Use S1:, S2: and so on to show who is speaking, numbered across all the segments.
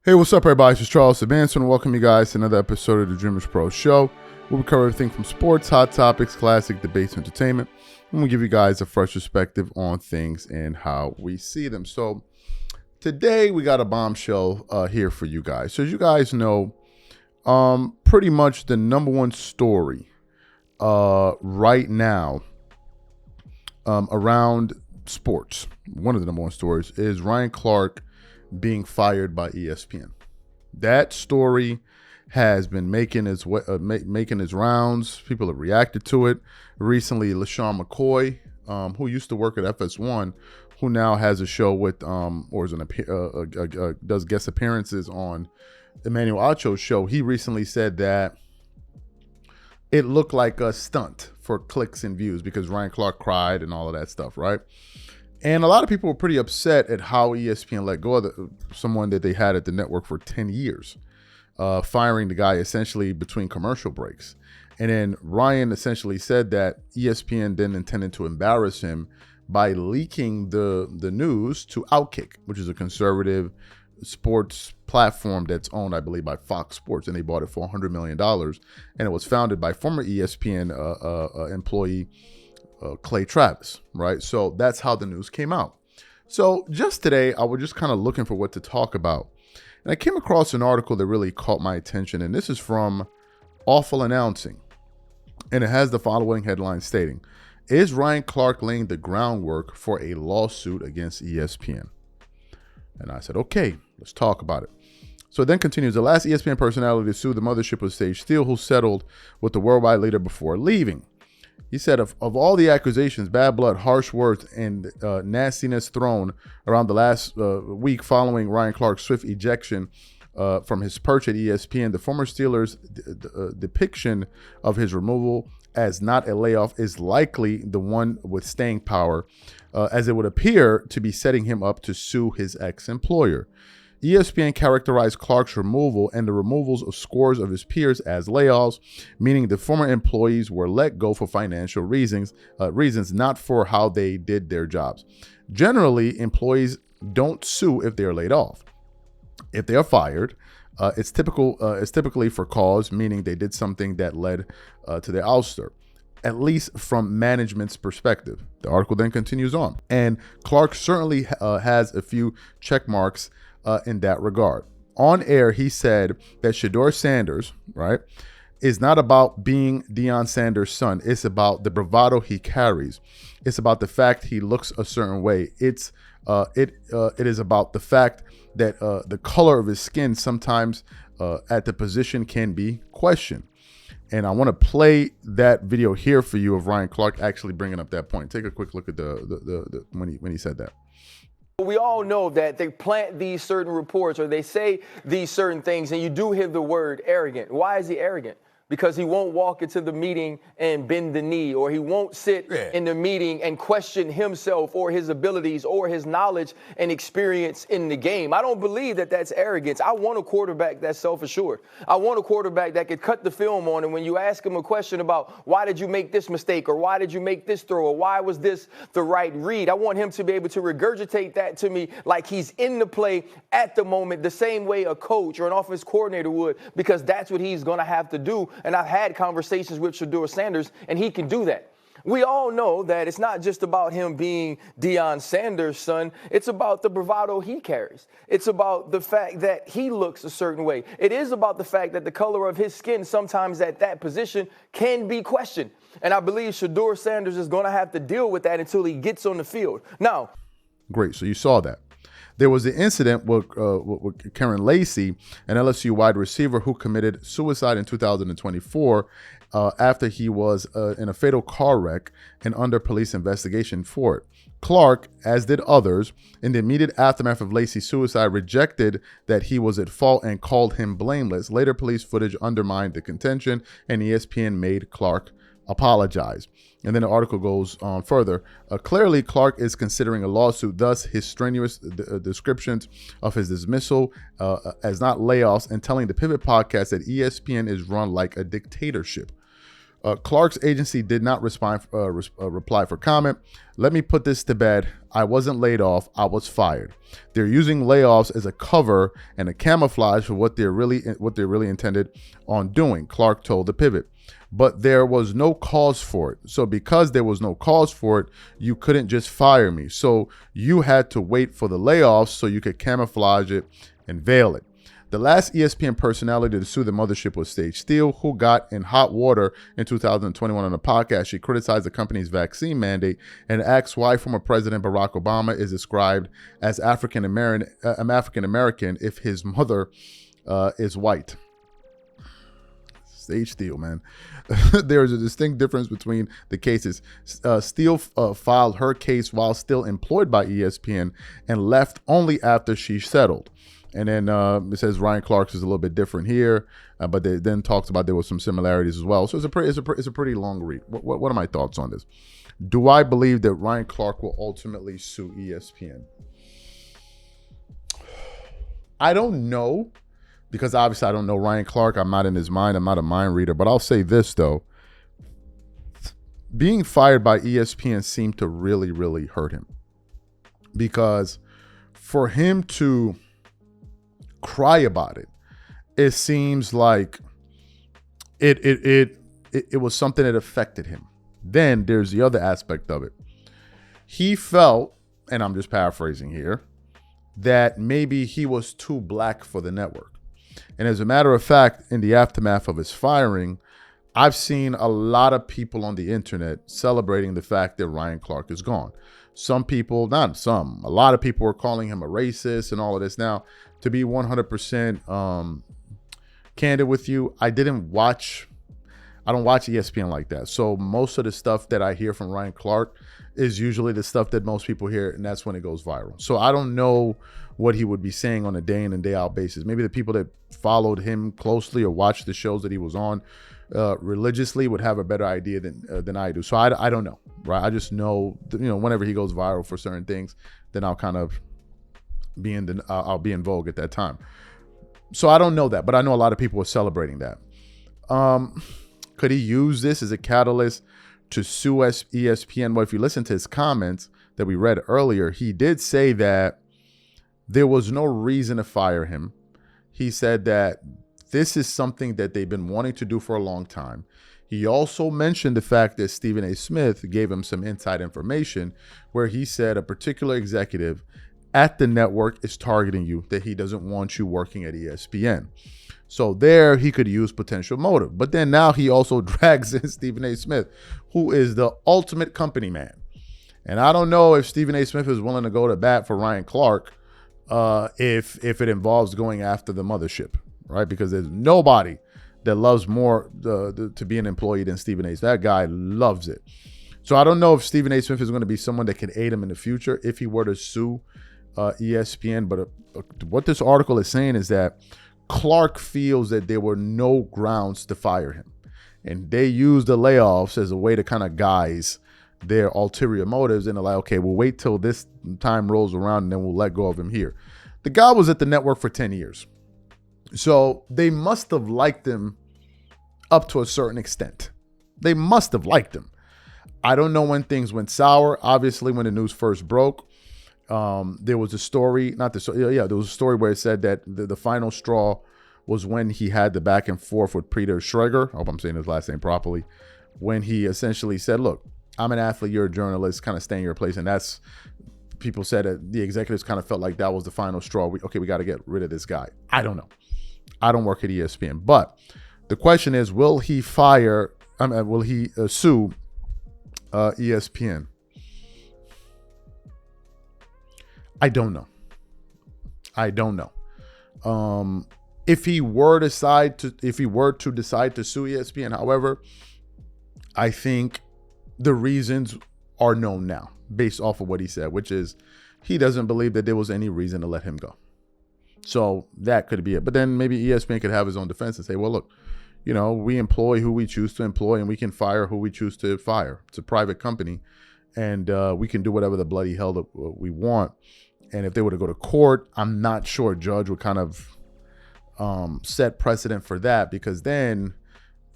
S1: Hey, what's up, everybody? This is Charles Manson, and welcome you guys to another episode of the DREAMERSPRO show, where we cover everything from sports, hot topics, classic debates, entertainment, and we give you guys a fresh perspective on things and how we see them. So today we got a bombshell here for you guys. So as you guys know, pretty much the number one story right now around sports, one of the number one stories, is Ryan Clark being fired by ESPN. That story has been making its rounds. People have reacted to it. Recently, LaShawn McCoy, who used to work at FS1, who now has a show with or is does guest appearances on Emmanuel Acho's show. He recently said that it looked like a stunt for clicks and views because Ryan Clark cried and all of that stuff, right? And a lot of people were pretty upset at how ESPN let go of someone that they had at the network for 10 years, firing the guy essentially between commercial breaks. And then Ryan essentially said that ESPN then intended to embarrass him by leaking the news to Outkick, which is a conservative sports platform that's owned, I believe, by Fox Sports. And they bought it for $100 million. And it was founded by former ESPN employee Clay Travis, right? So that's how the news came out. So just today, I was just kind of looking for what to talk about. And I came across an article that really caught my attention. And this is from Awful Announcing. And it has the following headline stating, "Is Ryan Clark laying the groundwork for a lawsuit against ESPN?" And I said, okay, let's talk about it. So it then continues, the last ESPN personality to sue the mothership was Sage Steele, who settled with the worldwide leader before leaving. He said, of all the accusations, bad blood, harsh words, and nastiness thrown around the last week following Ryan Clark's swift ejection from his perch at ESPN, the former Steelers' depiction of his removal as not a layoff is likely the one with staying power, as it would appear to be setting him up to sue his ex-employer. ESPN characterized Clark's removal and the removals of scores of his peers as layoffs, meaning the former employees were let go for financial reasons, not for how they did their jobs. Generally, employees don't sue if they're laid off. If they are fired, it's typically for cause, meaning they did something that led to their ouster, at least from management's perspective. The article then continues on, and Clark certainly has a few check marks in that regard. On air, he said that Shedeur Sanders, right, is not about being Deion Sanders' son. It's about the bravado he carries. It's about the fact he looks a certain way. It is about the fact that the color of his skin sometimes at the position can be questioned. And I want to play that video here for you of Ryan Clark actually bringing up that point. Take a quick look at the when he said that.
S2: We all know that they plant these certain reports or they say these certain things, and you do hear the word arrogant. Why is he arrogant? Because he won't walk into the meeting and bend the knee, or he won't sit in the meeting and question himself or his abilities or his knowledge and experience in the game. I don't believe that that's arrogance. I want a quarterback that's self-assured. I want a quarterback that could cut the film on, and when you ask him a question about why did you make this mistake, or why did you make this throw, or why was this the right read, I want him to be able to regurgitate that to me like he's in the play at the moment, the same way a coach or an offense coordinator would, because that's what he's going to have to do. And I've had conversations with Shedeur Sanders, and he can do that. We all know that it's not just about him being Deion Sanders' son. It's about the bravado he carries. It's about the fact that he looks a certain way. It is about the fact that the color of his skin sometimes at that position can be questioned. And I believe Shedeur Sanders is going to have to deal with that until he gets on the field. Now,
S1: great. So you saw that. There was the incident with Karen Lacey, an LSU wide receiver who committed suicide in 2024 after he was in a fatal car wreck and under police investigation for it. Clark, as did others, in the immediate aftermath of Lacey's suicide, rejected that he was at fault and called him blameless. Later, police footage undermined the contention, and ESPN made Clark apologize. And then the article goes on further. Clearly, Clark is considering a lawsuit, thus his strenuous descriptions of his dismissal as not layoffs, and telling the Pivot podcast that ESPN is run like a dictatorship. Clark's agency did not reply for comment. Let me put this to bed. I wasn't laid off. I was fired. They're using layoffs as a cover and a camouflage for what they're really intended on doing, Clark told The Pivot. But there was no cause for it. So because there was no cause for it, you couldn't just fire me. So you had to wait for the layoffs so you could camouflage it and veil it. The last ESPN personality to sue the mothership was Sage Steele, who got in hot water in 2021 on a podcast. She criticized the company's vaccine mandate and asked why former President Barack Obama is described as African American if his mother is white. Sage Steele, man. There is a distinct difference between the cases. Steele filed her case while still employed by ESPN and left only after she settled. And then it says Ryan Clark's is a little bit different here, but they then talks about there was some similarities as well. So it's a pretty long read. What are my thoughts on this? Do I believe that Ryan Clark will ultimately sue ESPN? I don't know, because obviously I don't know Ryan Clark. I'm not in his mind. I'm not a mind reader. But I'll say this, though. Being fired by ESPN seemed to really, really hurt him. Because for him to cry about it, it seems like it was something that affected him. Then there's the other aspect of it. He felt, and I'm just paraphrasing here, that maybe he was too black for the network. And as a matter of fact, in the aftermath of his firing, I've seen a lot of people on the internet celebrating the fact that Ryan Clark is gone. Some people, not some, a lot of people were calling him a racist and all of this. Now, to be 100% candid with you, I don't watch ESPN like that. So most of the stuff that I hear from Ryan Clark is usually the stuff that most people hear, and that's when it goes viral. So I don't know what he would be saying on a day in and day out basis. Maybe the people that followed him closely or watched the shows that he was on religiously would have a better idea than I do. So I don't know, right? I just know, whenever he goes viral for certain things, then I'll kind of I'll be in vogue at that time. So I don't know that, but I know a lot of people are celebrating that. Could he use this as a catalyst to sue ESPN? Well, if you listen to his comments that we read earlier, he did say that there was no reason to fire him. He said that this is something that they've been wanting to do for a long time. He also mentioned the fact that Stephen A. Smith gave him some inside information where he said a particular executive at the network is targeting you, that he doesn't want you working at ESPN. So there he could use potential motive. But then now he also drags in Stephen A. Smith, who is the ultimate company man. And I don't know if Stephen A. Smith is willing to go to bat for Ryan Clark if it involves going after the mothership, right? Because there's nobody that loves more to be an employee than Stephen A. That guy loves it. So I don't know if Stephen A. Smith is going to be someone that can aid him in the future if he were to sue ESPN. But what this article is saying is that Clark feels that there were no grounds to fire him. And they use the layoffs as a way to kind of guise their ulterior motives. And they're like, okay, we'll wait till this time rolls around and then we'll let go of him here. The guy was at the network for 10 years. So they must have liked him up to a certain extent. They must have liked him. I don't know when things went sour. Obviously, when the news first broke, there was a story, there was a story where it said that the final straw was when he had the back and forth with Peter Schrager. I hope I'm saying his last name properly. When he essentially said, look, I'm an athlete, you're a journalist, kind of stay in your place. And that's, people said that the executives kind of felt like that was the final straw. We got to get rid of this guy. I don't know. I don't work at ESPN. But the question is, will he sue ESPN? I don't know. If he were to decide to sue ESPN, however, I think the reasons are known now based off of what he said, which is he doesn't believe that there was any reason to let him go. So that could be it. But then maybe ESPN could have his own defense and say, well, look, we employ who we choose to employ and we can fire who we choose to fire. It's a private company and we can do whatever the bloody hell that we want. And if they were to go to court, I'm not sure a judge would kind of set precedent for that, because then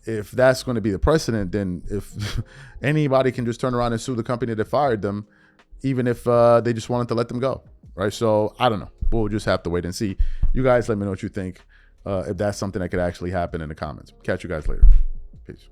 S1: if that's going to be the precedent, then if anybody can just turn around and sue the company that fired them, even if they just wanted to let them go, right? So I don't know. We'll just have to wait and see. You guys let me know what you think, if that's something that could actually happen in the comments. Catch you guys later. Peace.